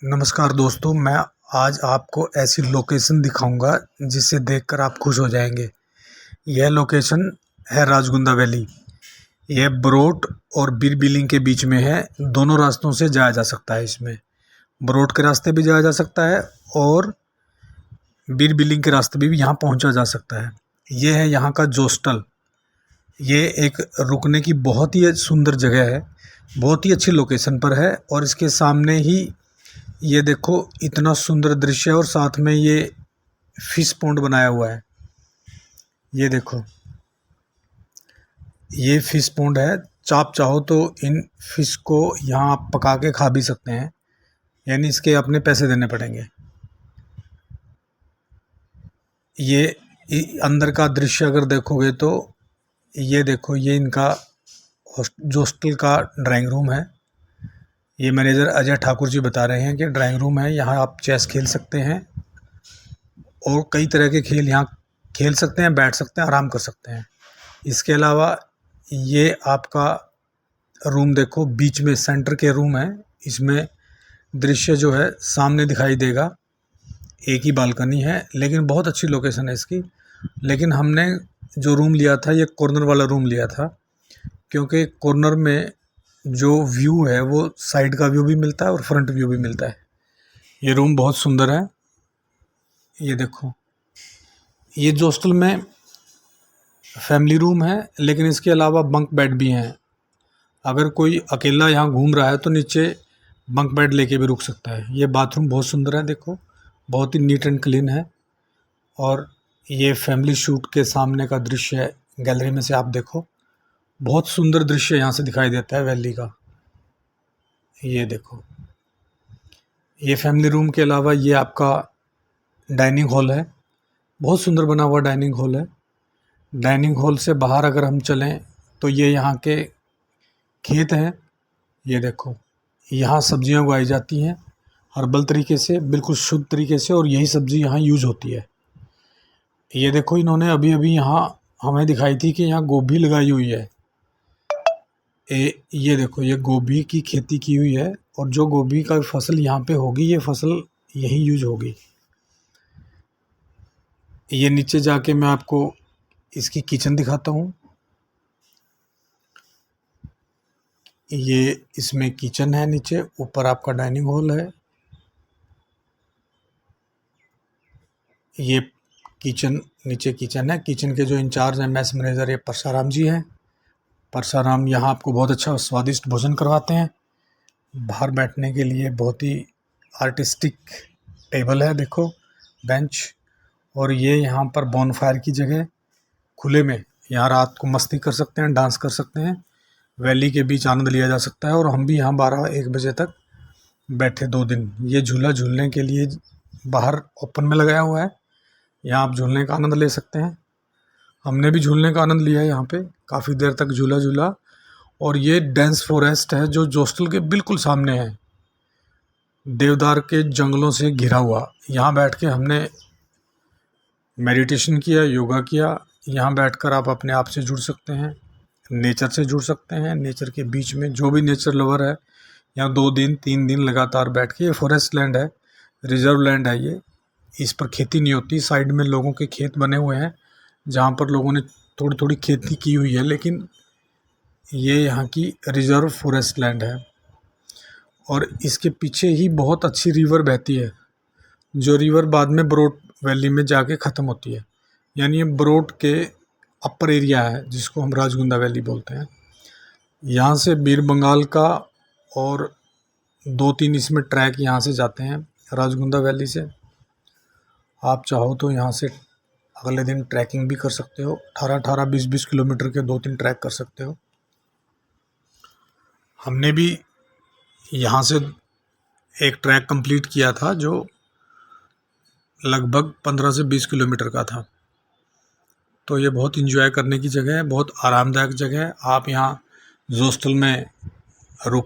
नमस्कार दोस्तों, मैं आज आपको ऐसी लोकेशन दिखाऊंगा जिसे देखकर आप खुश हो जाएंगे। यह लोकेशन है राजगुंदा वैली। यह बरोट और बीर बिलिंग के बीच में है। दोनों रास्तों से जाया जा सकता है। इसमें बरोट के रास्ते भी जाया जा सकता है और बीर बिलिंग के रास्ते भी यहाँ पहुँचा जा सकता है। ये है यहाँ का जोस्टल। ये एक रुकने की बहुत ही सुंदर जगह है, बहुत ही अच्छी लोकेशन पर है। और इसके सामने ही ये देखो इतना सुंदर दृश्य है और साथ में ये फिश पॉन्ड बनाया हुआ है। ये देखो ये फिश पॉन्ड है। आप चाहो तो इन फिश को यहाँ आप पका के खा भी सकते हैं, यानी इसके अपने पैसे देने पड़ेंगे। ये अंदर का दृश्य अगर देखोगे तो ये देखो, ये इनका हॉस्टल का ड्राइंग रूम है। ये मैनेजर अजय ठाकुर जी बता रहे हैं कि ड्राइंग रूम है, यहाँ आप चेस खेल सकते हैं और कई तरह के खेल यहाँ खेल सकते हैं, बैठ सकते हैं, आराम कर सकते हैं। इसके अलावा ये आपका रूम देखो, बीच में सेंटर के रूम है। इसमें दृश्य जो है सामने दिखाई देगा। एक ही बालकनी है लेकिन बहुत अच्छी लोकेशन है इसकी। लेकिन हमने जो रूम लिया था ये कॉर्नर वाला रूम लिया था, क्योंकि कॉर्नर में जो व्यू है वो साइड का व्यू भी मिलता है और फ्रंट व्यू भी मिलता है। ये रूम बहुत सुंदर है। ये देखो, ये हॉस्टल में फैमिली रूम है लेकिन इसके अलावा बंक बेड भी हैं। अगर कोई अकेला यहाँ घूम रहा है तो नीचे बंक बेड लेके भी रुक सकता है। ये बाथरूम बहुत सुंदर है, देखो बहुत ही नीट एंड क्लीन है। और ये फैमिली शूट के सामने का दृश्य है, गैलरी में से आप देखो, बहुत सुंदर दृश्य यहाँ से दिखाई देता है वैली का। ये देखो, ये फैमिली रूम के अलावा ये आपका डाइनिंग हॉल है। बहुत सुंदर बना हुआ डाइनिंग हॉल है। डाइनिंग हॉल से बाहर अगर हम चलें तो ये यहाँ के खेत हैं। ये देखो, यहाँ सब्जियाँ उगाई जाती हैं हर्बल तरीके से, बिल्कुल शुद्ध तरीके से, और यही सब्ज़ी यहाँ यूज होती है। ये देखो, इन्होंने अभी अभी यहाँ हमें दिखाई थी कि यहाँ गोभी लगाई हुई है। ये देखो, ये गोभी की खेती की हुई है और जो गोभी का फसल यहाँ पे होगी ये फसल यही यूज होगी। ये नीचे जाके मैं आपको इसकी किचन दिखाता हूँ। ये इसमें किचन है, नीचे ऊपर आपका डाइनिंग हॉल है। ये किचन, नीचे किचन है। किचन के जो इंचार्ज हैं मैस मैनेजर ये परसाराम जी हैं। परसाराम यहाँ आपको बहुत अच्छा स्वादिष्ट भोजन करवाते हैं। बाहर बैठने के लिए बहुत ही आर्टिस्टिक टेबल है, देखो बेंच। और ये यहाँ पर बॉनफायर की जगह, खुले में यहाँ रात को मस्ती कर सकते हैं, डांस कर सकते हैं, वैली के बीच आनंद लिया जा सकता है। और हम भी यहाँ 12-1 बजे तक बैठे 2 दिन। ये झूला झूलने के लिए बाहर ओपन में लगाया हुआ है, यहाँ आप झूलने का आनंद ले सकते हैं। हमने भी झूलने का आनंद लिया है यहाँ पे, काफ़ी देर तक झूला झूला। और ये डेंस फॉरेस्ट है जो हॉस्टल के बिल्कुल सामने है, देवदार के जंगलों से घिरा हुआ। यहाँ बैठ के हमने मेडिटेशन किया, योगा किया। यहाँ बैठकर आप अपने आप से जुड़ सकते हैं, नेचर से जुड़ सकते हैं। नेचर के बीच में जो भी नेचर लवर है यहाँ 2 दिन 3 दिन लगातार बैठ के, ये फॉरेस्ट लैंड है, रिजर्व लैंड है ये। इस पर खेती नहीं होती। साइड में लोगों के खेत बने हुए हैं जहाँ पर लोगों ने थोड़ी थोड़ी खेती की हुई है, लेकिन ये यहाँ की रिजर्व फॉरेस्ट लैंड है। और इसके पीछे ही बहुत अच्छी रिवर बहती है, जो रिवर बाद में बरोट वैली में जाके ख़त्म होती है। यानी ये बरोट के अपर एरिया है जिसको हम राजगुंदा वैली बोलते हैं। यहाँ से बीर बंगाल का और 2-3 इसमें ट्रैक यहाँ से जाते हैं राजगुंदा वैली से। आप चाहो तो यहाँ से अगले दिन ट्रैकिंग भी कर सकते हो। 18-18, 20-20 किलोमीटर के 2-3 ट्रैक कर सकते हो। हमने भी यहाँ से एक ट्रैक कंप्लीट किया था जो लगभग 15 से 20 किलोमीटर का था। तो ये बहुत इंजॉय करने की जगह है, बहुत आरामदायक जगह है। आप यहाँ हॉस्टल में रुके